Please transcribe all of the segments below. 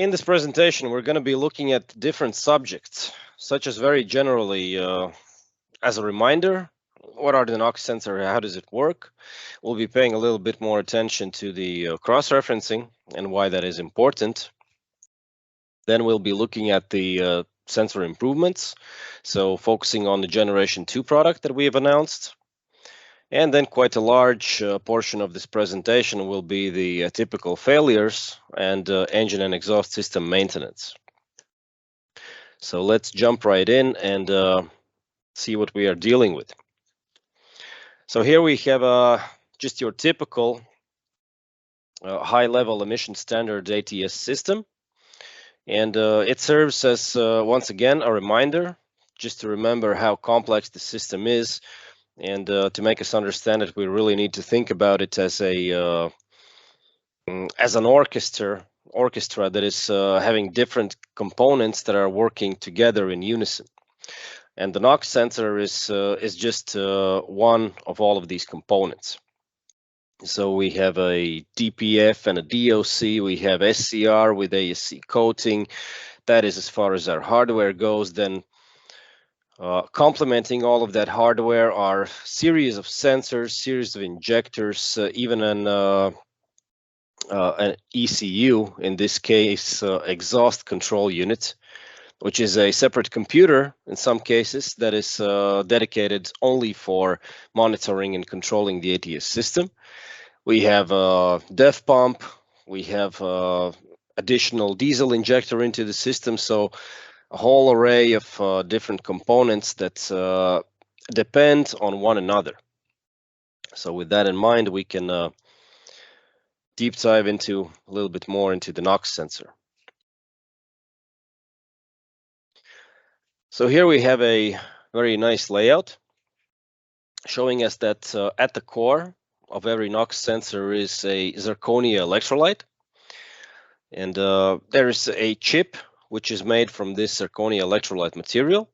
In this presentation, we're going to be looking at different subjects, such as very generally, as a reminder, what are the NOx sensors, how does it work? We'll be paying a little bit more attention to the cross-referencing and why that is important. Then we'll be looking at the sensor improvements, so focusing on the Generation 2 product that we have announced. And then quite a large portion of this presentation will be the typical failures and engine and exhaust system maintenance. So let's jump right in and see what we are dealing with. So here we have just your typical high-level emission standard ATS system. And it serves as, once again, a reminder, just to remember how complex the system is. And to make us understand it, we really need to think about it as an orchestra that is having different components that are working together in unison. And the NOx sensor is just one of all of these components. So we have a DPF and a DOC. We have SCR with ASC coating. That is as far as our hardware goes. Then complementing all of that hardware are series of sensors, series of injectors, even an ECU, in this case, exhaust control unit, which is a separate computer in some cases that is dedicated only for monitoring and controlling the ATS system. We have a DEF pump. We have additional diesel injector into the system. So a whole array of different components that depend on one another. So with that in mind, we can deep dive into a little bit more into the NOx sensor. So here we have a very nice layout showing us that at the core of every NOx sensor is a zirconia electrolyte. And there is a chip which is made from this zirconia electrolyte material.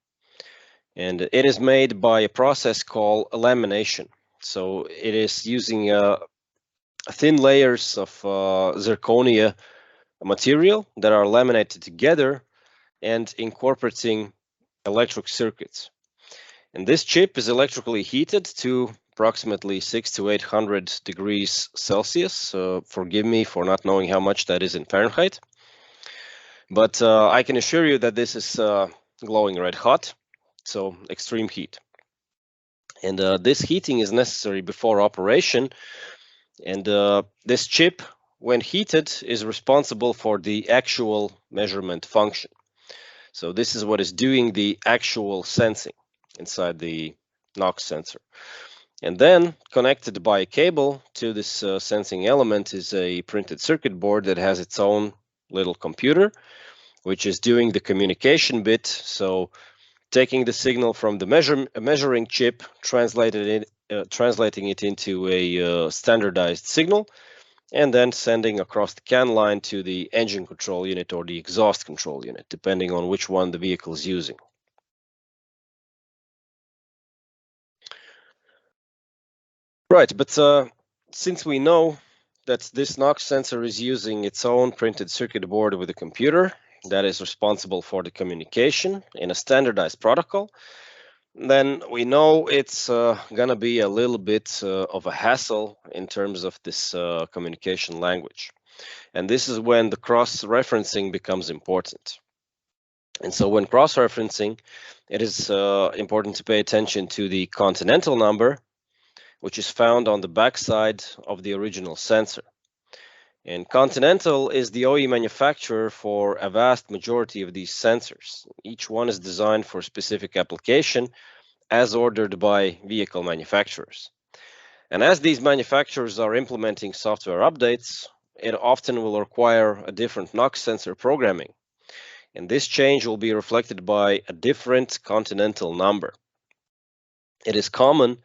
And it is made by a process called lamination. So it is using thin layers of zirconia material that are laminated together and incorporating electric circuits. And this chip is electrically heated to approximately 600 to 800 degrees Celsius. Forgive me for not knowing how much that is in Fahrenheit. But I can assure you that this is glowing red hot, so extreme heat. And this heating is necessary before operation. And this chip, when heated, is responsible for the actual measurement function. So this is what is doing the actual sensing inside the NOx sensor. And then connected by a cable to this sensing element is a printed circuit board that has its own little computer, which is doing the communication bit. So taking the signal from the measuring chip, translating it into a standardized signal, and then sending across the CAN line to the engine control unit or the exhaust control unit, depending on which one the vehicle is using. Right, but since we know that this NOx sensor is using its own printed circuit board with a computer that is responsible for the communication in a standardized protocol, then we know it's going to be a little bit of a hassle in terms of this communication language. And this is when the cross-referencing becomes important. And so when cross-referencing, it is important to pay attention to the continental number, which is found on the backside of the original sensor. And Continental is the OE manufacturer for a vast majority of these sensors. Each one is designed for a specific application as ordered by vehicle manufacturers. And as these manufacturers are implementing software updates, it often will require a different NOx sensor programming. And this change will be reflected by a different Continental number. It is common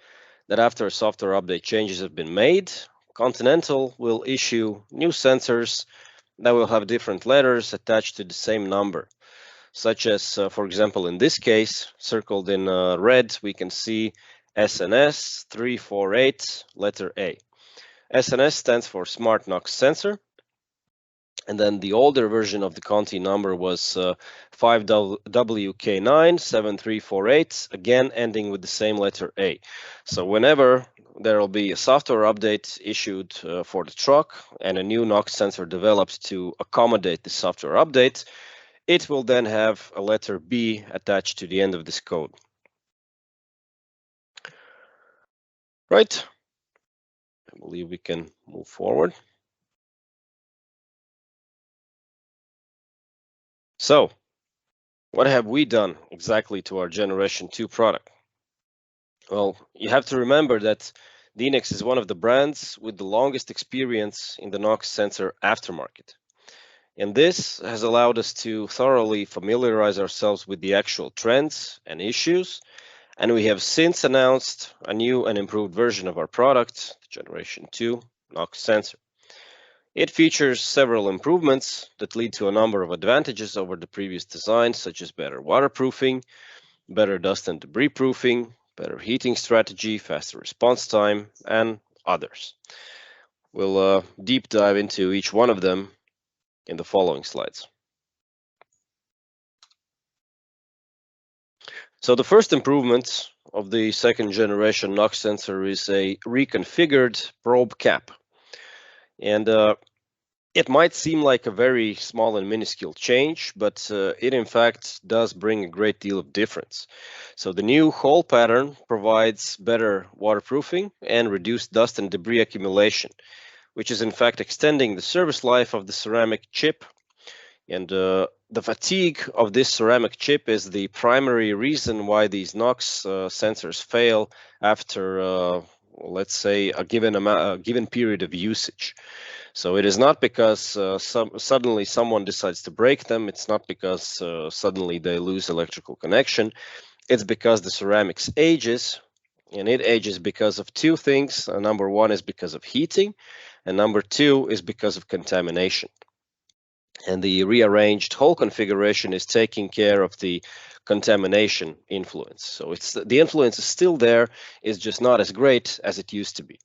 that after a software update changes have been made, Continental will issue new sensors that will have different letters attached to the same number, such as, for example, in this case, circled in red, we can see SNS 348, letter A. SNS stands for Smart NOx Sensor, And then the older version of the Conti number was 5WK97348, again ending with the same letter A. So whenever there will be a software update issued for the truck and a new NOx sensor developed to accommodate the software update, it will then have a letter B attached to the end of this code. Right? I believe we can move forward. So, what have we done exactly to our Generation 2 product? Well, you have to remember that Dinex is one of the brands with the longest experience in the NOx sensor aftermarket. And this has allowed us to thoroughly familiarize ourselves with the actual trends and issues. And we have since announced a new and improved version of our product, the Generation 2 NOx sensor. It features several improvements that lead to a number of advantages over the previous design, such as better waterproofing, better dust and debris proofing, better heating strategy, faster response time, and others. We'll deep dive into each one of them in the following slides. So the first improvement of the second generation NOx sensor is a reconfigured probe cap. And it might seem like a very small and minuscule change, but it in fact does bring a great deal of difference. So the new hole pattern provides better waterproofing and reduced dust and debris accumulation, which is in fact extending the service life of the ceramic chip. And the fatigue of this ceramic chip is the primary reason why these NOx sensors fail after, let's say, a given period of usage. So it is not because suddenly someone decides to break them. It's not because suddenly they lose electrical connection. It's because the ceramics ages, and it ages because of two things. Number one is because of heating, and number two is because of contamination. And the rearranged hole configuration is taking care of the contamination influence. So the influence is still there, it's just not as great as it used to be.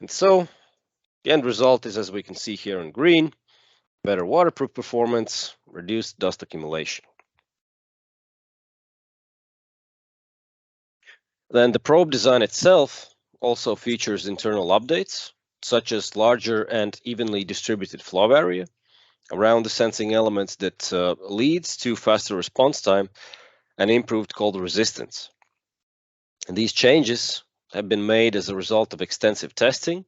And so the end result is, as we can see here in green, better waterproof performance, reduced dust accumulation. Then the probe design itself also features internal updates, such as larger and evenly distributed flow area around the sensing elements that leads to faster response time and improved cold resistance. And these changes have been made as a result of extensive testing,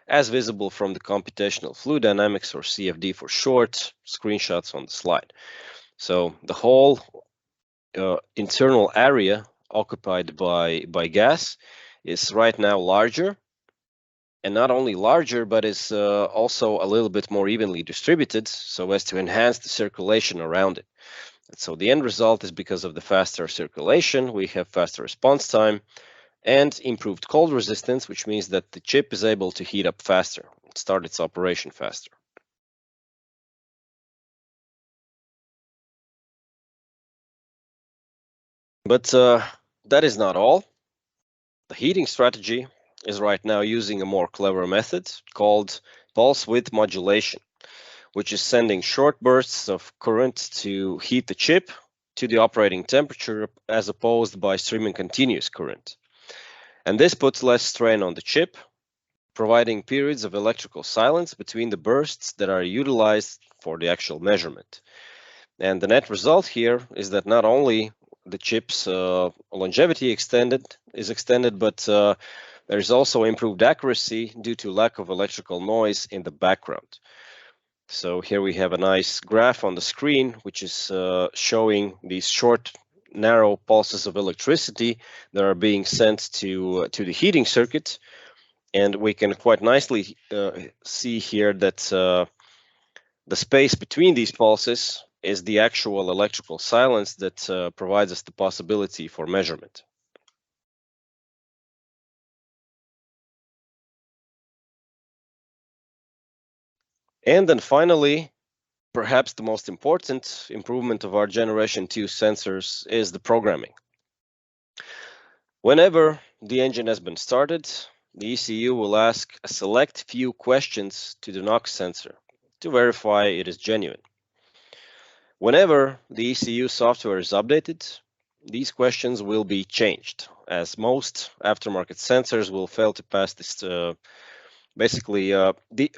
as visible from the computational fluid dynamics, or CFD for short, screenshots on the slide. So the whole internal area occupied by gas is right now larger, and not only larger, but is also a little bit more evenly distributed, so as to enhance the circulation around it. And so the end result is, because of the faster circulation, we have faster response time and improved cold resistance, which means that the chip is able to heat up faster, start its operation faster. But that is not all. The heating strategy is right now using a more clever method called pulse width modulation, which is sending short bursts of current to heat the chip to the operating temperature, as opposed by streaming continuous current. And this puts less strain on the chip, providing periods of electrical silence between the bursts that are utilized for the actual measurement. And the net result here is that not only the chip's longevity is extended, but there is also improved accuracy due to lack of electrical noise in the background. So here we have a nice graph on the screen, which is showing these short, narrow pulses of electricity that are being sent to the heating circuit. And we can quite nicely see here that the space between these pulses is the actual electrical silence that provides us the possibility for measurement. And then finally, perhaps the most important improvement of our Generation 2 sensors is the programming. Whenever the engine has been started, the ECU will ask a select few questions to the NOx sensor to verify it is genuine. Whenever the ECU software is updated, these questions will be changed, as most aftermarket sensors will fail to pass this.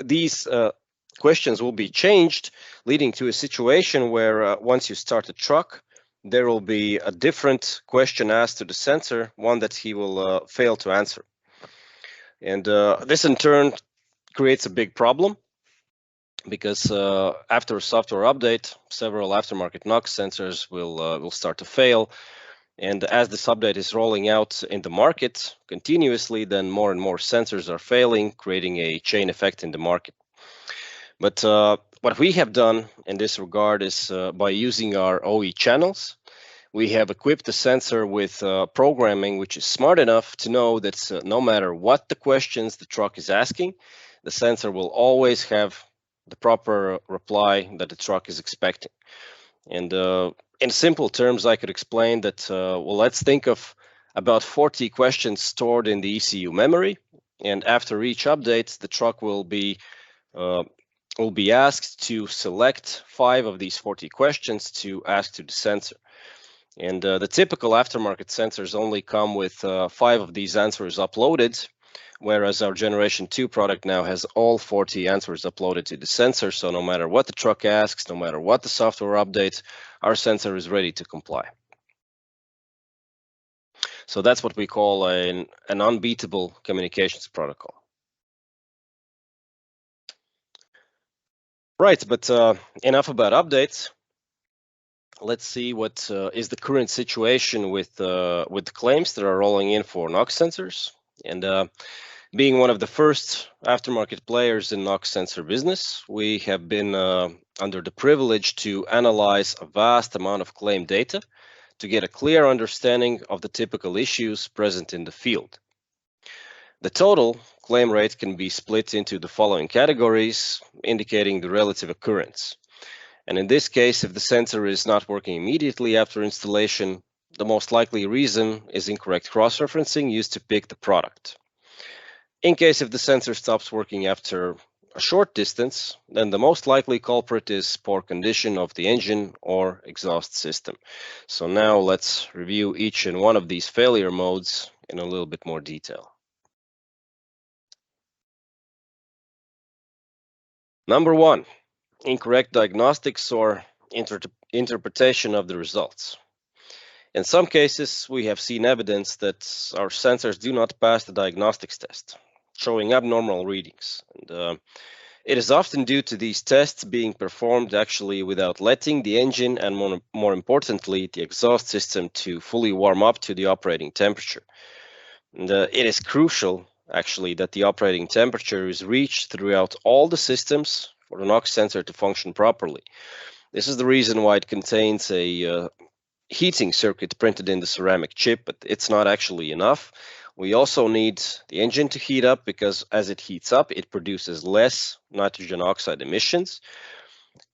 These questions will be changed, leading to a situation where once you start a truck, there will be a different question asked to the sensor, one that he will fail to answer. And this in turn creates a big problem, because after a software update, several aftermarket NOx sensors will start to fail. And as this update is rolling out in the market continuously, then more and more sensors are failing, creating a chain effect in the market. But what we have done in this regard is by using our OE channels, we have equipped the sensor with programming which is smart enough to know that no matter what the questions the truck is asking, the sensor will always have the proper reply that the truck is expecting. And in simple terms, I could explain that, well, let's think of about 40 questions stored in the ECU memory, and after each update, the truck will be asked to select 5 of these 40 questions to ask to the sensor. And the typical aftermarket sensors only come with 5 of these answers uploaded, whereas our Generation 2 product now has all 40 answers uploaded to the sensor. So no matter what the truck asks, no matter what the software updates, our sensor is ready to comply. So that's what we call an unbeatable communications protocol. Right, but enough about updates. Let's see what is the current situation with the claims that are rolling in for NOx sensors. And being one of the first aftermarket players in NOx sensor business, we have been under the privilege to analyze a vast amount of claim data to get a clear understanding of the typical issues present in the field. The total claim rate can be split into the following categories, indicating the relative occurrence. And in this case, if the sensor is not working immediately after installation, the most likely reason is incorrect cross-referencing used to pick the product. In case if the sensor stops working after a short distance, then the most likely culprit is poor condition of the engine or exhaust system. So now let's review each and one of these failure modes in a little bit more detail. Number 1, incorrect diagnostics or interpretation of the results. In some cases, we have seen evidence that our sensors do not pass the diagnostics test, showing abnormal readings. And it is often due to these tests being performed actually without letting the engine and more importantly, the exhaust system to fully warm up to the operating temperature. And it is crucial actually that the operating temperature is reached throughout all the systems for the NOx sensor to function properly. This is the reason why it contains a heating circuit printed in the ceramic chip, but it's not actually enough. We also need the engine to heat up, because as it heats up, it produces less nitrogen oxide emissions.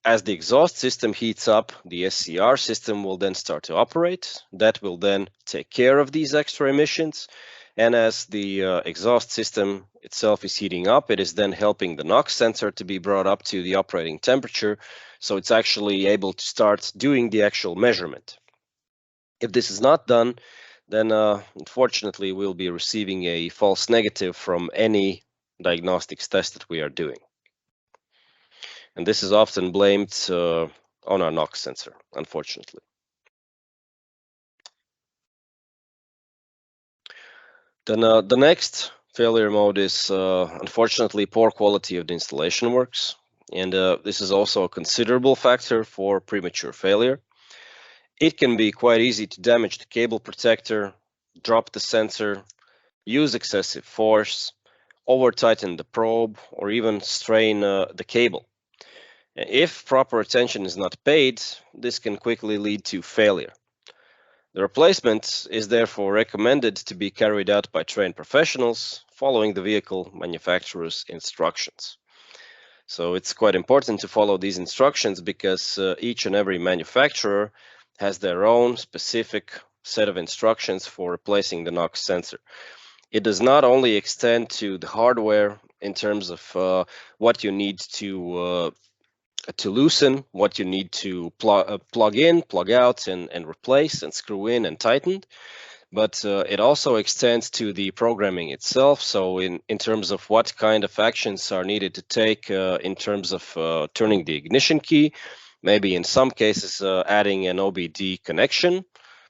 As the exhaust system heats up, the SCR system will then start to operate. That will then take care of these extra emissions. And as the exhaust system itself is heating up, it is then helping the NOx sensor to be brought up to the operating temperature. So it's actually able to start doing the actual measurement. If this is not done, then unfortunately we'll be receiving a false negative from any diagnostics test that we are doing. And this is often blamed on our NOx sensor, unfortunately. Then the next failure mode is unfortunately poor quality of the installation works. And this is also a considerable factor for premature failure. It can be quite easy to damage the cable protector, drop the sensor, use excessive force, over-tighten the probe, or even strain the cable. If proper attention is not paid, this can quickly lead to failure. The replacement is therefore recommended to be carried out by trained professionals following the vehicle manufacturer's instructions. So it's quite important to follow these instructions, because each and every manufacturer has their own specific set of instructions for replacing the NOx sensor. It does not only extend to the hardware in terms of what you need to to loosen, what you need to plug in, plug out, and replace, and screw in and tighten. But it also extends to the programming itself. So in terms of what kind of actions are needed to take in terms of turning the ignition key, maybe in some cases adding an OBD connection,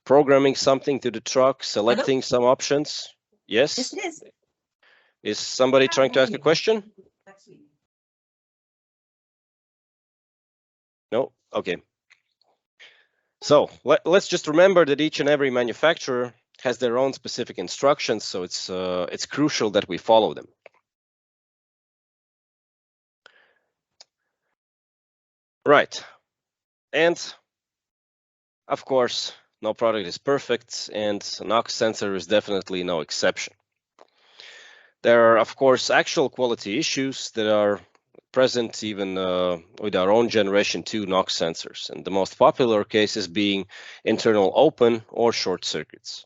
programming something to the truck, selecting some options. Yes? Is somebody trying to ask a question? No? Okay. So let's just remember that each and every manufacturer has their own specific instructions, so it's crucial that we follow them. Right. And of course, no product is perfect, and NOx sensor is definitely no exception. There are, of course, actual quality issues that are present even with our own generation 2 NOx sensors, and the most popular cases being internal open or short circuits.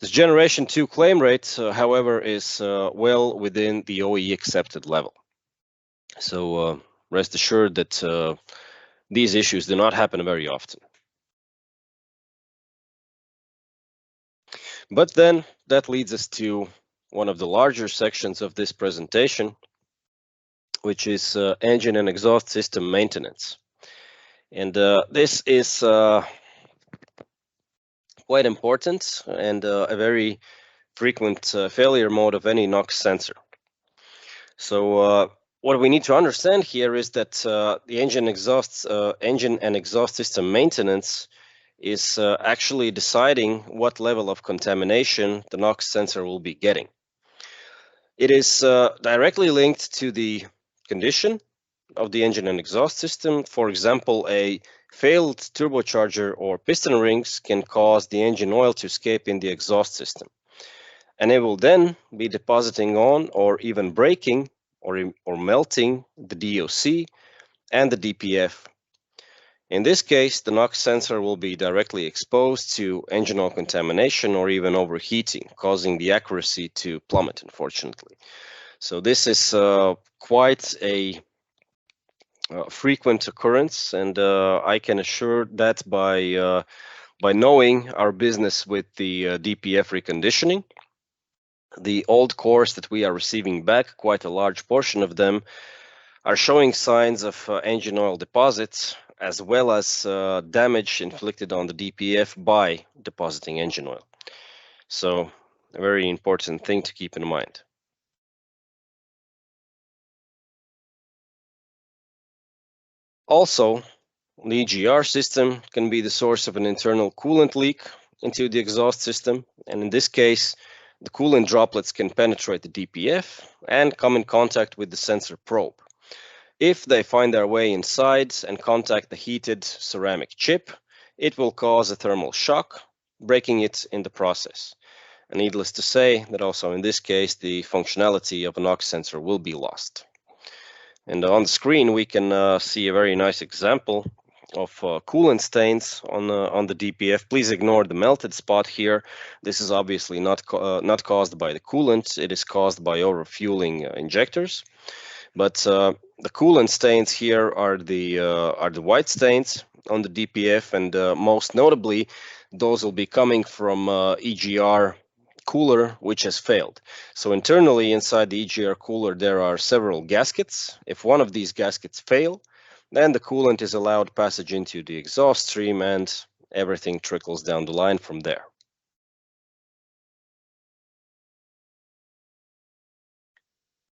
This generation 2 claim rate, however, is well within the OE accepted level. So rest assured that these issues do not happen very often. But then that leads us to one of the larger sections of this presentation, which is engine and exhaust system maintenance. And this is quite important and a very frequent failure mode of any NOx sensor. So what we need to understand here is that the engine and exhaust system maintenance is actually deciding what level of contamination the NOx sensor will be getting. It is directly linked to the condition of the engine and exhaust system. For example, a failed turbocharger or piston rings can cause the engine oil to escape in the exhaust system, and it will then be depositing on or even breaking or melting the DOC and the DPF. In this case, the NOx sensor will be directly exposed to engine oil contamination or even overheating, causing the accuracy to plummet, unfortunately. So this is quite a frequent occurrence, and I can assure that by knowing our business with the DPF reconditioning. The old cores that we are receiving back, quite a large portion of them, are showing signs of engine oil deposits, as well as damage inflicted on the DPF by depositing engine oil. So a very important thing to keep in mind. Also, the EGR system can be the source of an internal coolant leak into the exhaust system, and in this case, the coolant droplets can penetrate the DPF and come in contact with the sensor probe. If they find their way inside and contact the heated ceramic chip, it will cause a thermal shock, breaking it in the process. And needless to say that also in this case, the functionality of a NOx sensor will be lost. And on the screen, we can see a very nice example of coolant stains on the DPF. Please ignore the melted spot here. This is obviously not caused by the coolant. It is caused by overfueling injectors. But the coolant stains here are the white stains on the DPF, and most notably, those will be coming from EGR cooler which has failed. So internally inside the EGR cooler there are several gaskets. If one of these gaskets fail, then the coolant is allowed passage into the exhaust stream and everything trickles down the line from there.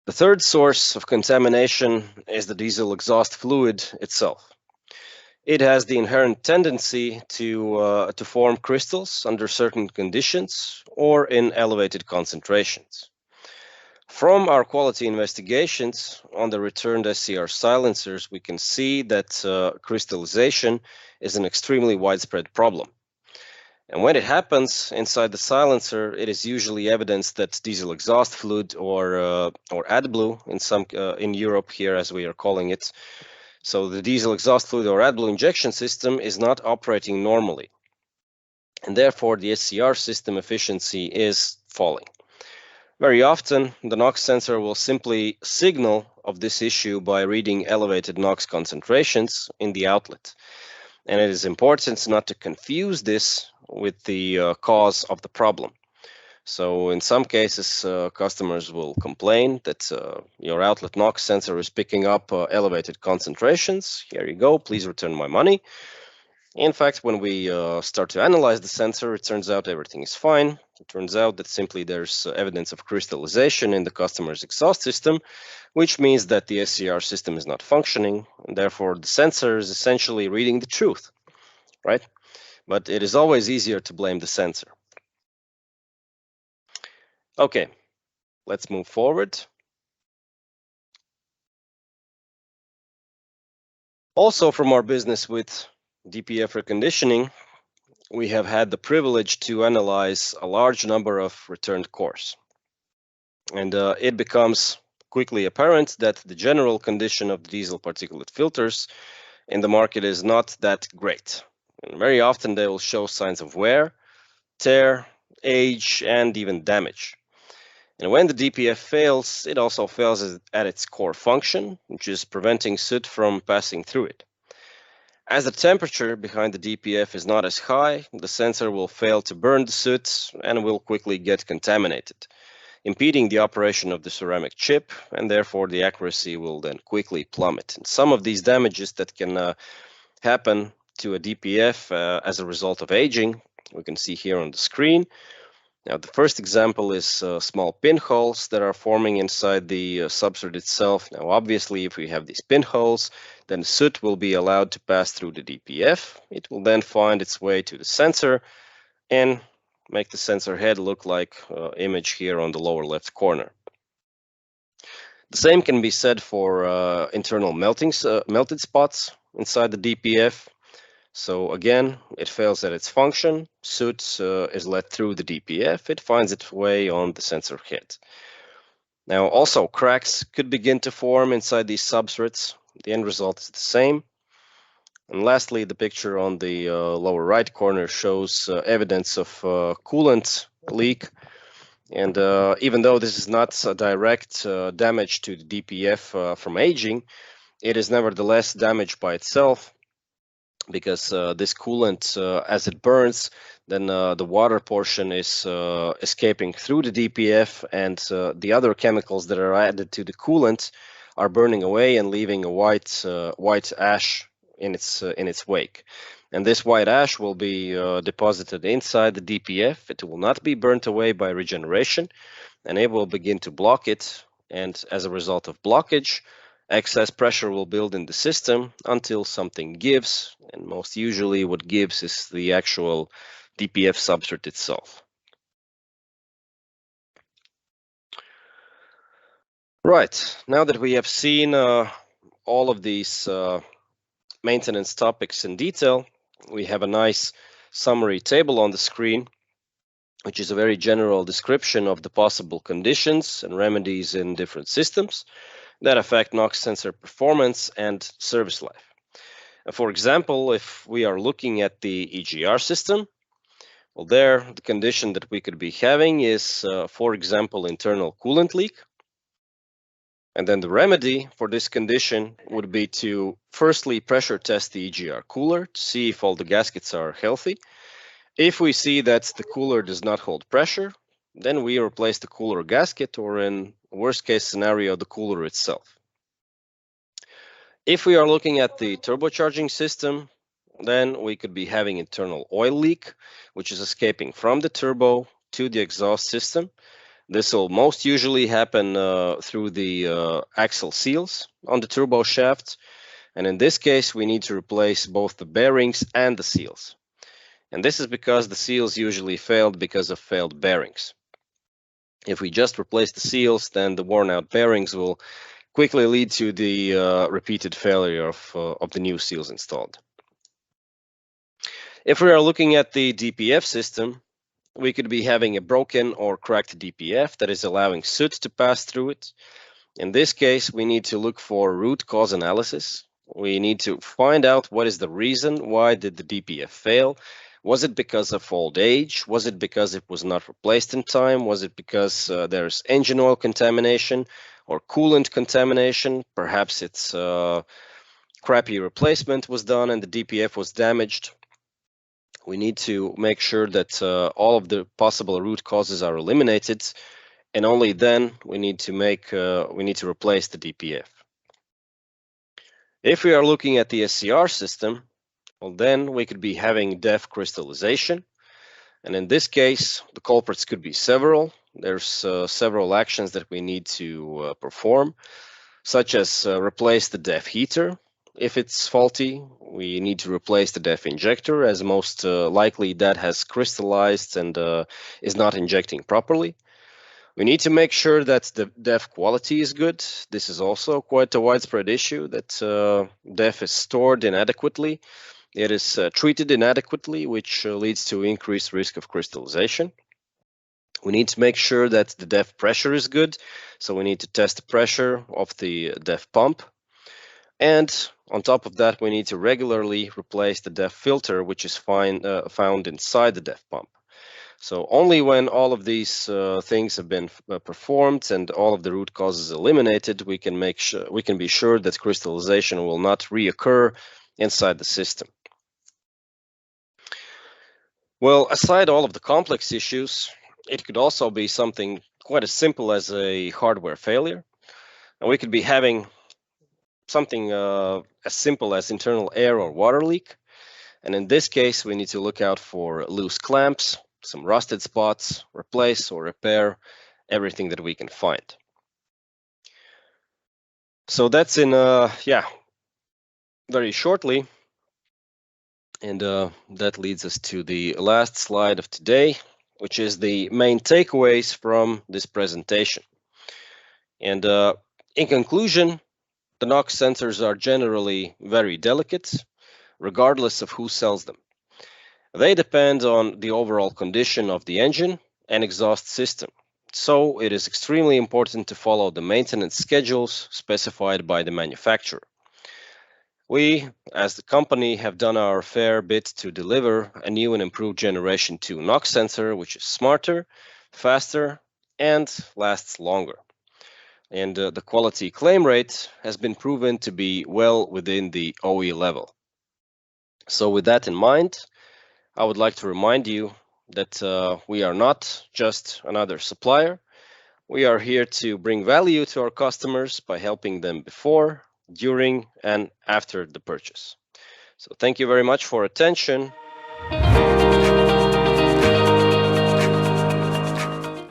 The third source of contamination is the diesel exhaust fluid itself. It has the inherent tendency to form crystals under certain conditions or in elevated concentrations. From our quality investigations on the returned SCR silencers, we can see that crystallization is an extremely widespread problem. And when it happens inside the silencer, it is usually evidence that diesel exhaust fluid or AdBlue in Europe here, as we are calling it. So the diesel exhaust fluid or AdBlue injection system is not operating normally, and therefore the SCR system efficiency is falling. Very often, the NOx sensor will simply signal of this issue by reading elevated NOx concentrations in the outlet. And it is important not to confuse this with the cause of the problem. So in some cases, customers will complain that your outlet NOx sensor is picking up elevated concentrations. Here you go, please return my money. In fact, when we start to analyze the sensor, it turns out everything is fine. It turns out that simply there's evidence of crystallization in the customer's exhaust system, which means that the SCR system is not functioning, and therefore the sensor is essentially reading the truth, right? But it is always easier to blame the sensor. Okay, let's move forward. Also, from our business with DPF reconditioning, we have had the privilege to analyze a large number of returned cores. And it becomes quickly apparent that the general condition of the diesel particulate filters in the market is not that great. And very often they will show signs of wear, tear, age, and even damage. And when the DPF fails, it also fails at its core function, which is preventing soot from passing through it. As the temperature behind the DPF is not as high, the sensor will fail to burn the soot and will quickly get contaminated, impeding the operation of the ceramic chip, and therefore the accuracy will then quickly plummet. And some of these damages that can happen to a DPF as a result of aging, we can see here on the screen. Now, the first example is small pinholes that are forming inside the substrate itself. Now, obviously, if we have these pinholes, then soot will be allowed to pass through the DPF. It will then find its way to the sensor and make the sensor head look like image here on the lower left corner. The same can be said for internal melted spots inside the DPF. So again, it fails at its function. Soot is let through the DPF. It finds its way on the sensor head. Now, also cracks could begin to form inside these substrates. The end result is the same. And lastly, the picture on the lower right corner shows evidence of coolant leak. And even though this is not a direct damage to the DPF from aging, it is nevertheless damaged by itself, because this coolant, as it burns, then the water portion is escaping through the DPF, and the other chemicals that are added to the coolant are burning away and leaving a white ash in its wake. And this white ash will be deposited inside the DPF. It will not be burnt away by regeneration, and it will begin to block it. And as a result of blockage, excess pressure will build in the system until something gives, and most usually what gives is the actual DPF substrate itself. Right, now that we have seen all of these maintenance topics in detail, we have a nice summary table on the screen, which is a very general description of the possible conditions and remedies in different systems that affect NOx sensor performance and service life. For example, if we are looking at the EGR system, well, there the condition that we could be having is, for example, internal coolant leak. And then the remedy for this condition would be to firstly pressure test the EGR cooler to see if all the gaskets are healthy. If we see that the cooler does not hold pressure, then we replace the cooler gasket, or in worst case scenario, the cooler itself. If we are looking at the turbocharging system, then we could be having internal oil leak, which is escaping from the turbo to the exhaust system. This will most usually happen through the axle seals on the turbo shaft. And in this case, we need to replace both the bearings and the seals. And this is because the seals usually failed because of failed bearings. If we just replace the seals, then the worn out bearings will quickly lead to the repeated failure of the new seals installed. If we are looking at the DPF system, we could be having a broken or cracked DPF that is allowing soot to pass through it. In this case, we need to look for root cause analysis. We need to find out what is the reason why did the DPF fail. Was it because of old age? Was it because it was not replaced in time? Was it because there's engine oil contamination? or coolant contamination. Perhaps it's crappy replacement was done and the DPF was damaged. We need to make sure that all of the possible root causes are eliminated, and only then we need to replace the DPF. If we are looking at the SCR system, well, then we could be having DEF crystallization, and in this case, the culprits could be several. There's several actions that we need to perform, such as replace the DEF heater. If it's faulty, we need to replace the DEF injector, as most likely that has crystallized and is not injecting properly. We need to make sure that the DEF quality is good. This is also quite a widespread issue, that DEF is stored inadequately. It is treated inadequately, which leads to increased risk of crystallization. We need to make sure that the DEF pressure is good, so we need to test the pressure of the DEF pump. And on top of that, we need to regularly replace the DEF filter, which is found inside the DEF pump. So only when all of these things have been performed and all of the root causes eliminated, we can be sure that crystallization will not reoccur inside the system. Well, aside all of the complex issues, it could also be something quite as simple as a hardware failure, and we could be having something as simple as internal air or water leak. And in this case, we need to look out for loose clamps, some rusted spots, replace or repair everything that we can find. So that's in, very shortly. And that leads us to the last slide of today, which is the main takeaways from this presentation. And in conclusion, the NOx sensors are generally very delicate, regardless of who sells them. They depend on the overall condition of the engine and exhaust system. So it is extremely important to follow the maintenance schedules specified by the manufacturer. We, as the company, have done our fair bit to deliver a new and improved Generation 2 NOx sensor, which is smarter, faster, and lasts longer. And the quality claim rate has been proven to be well within the OE level. So with that in mind, I would like to remind you that we are not just another supplier. We are here to bring value to our customers by helping them before, during, and after the purchase. So thank you very much for attention.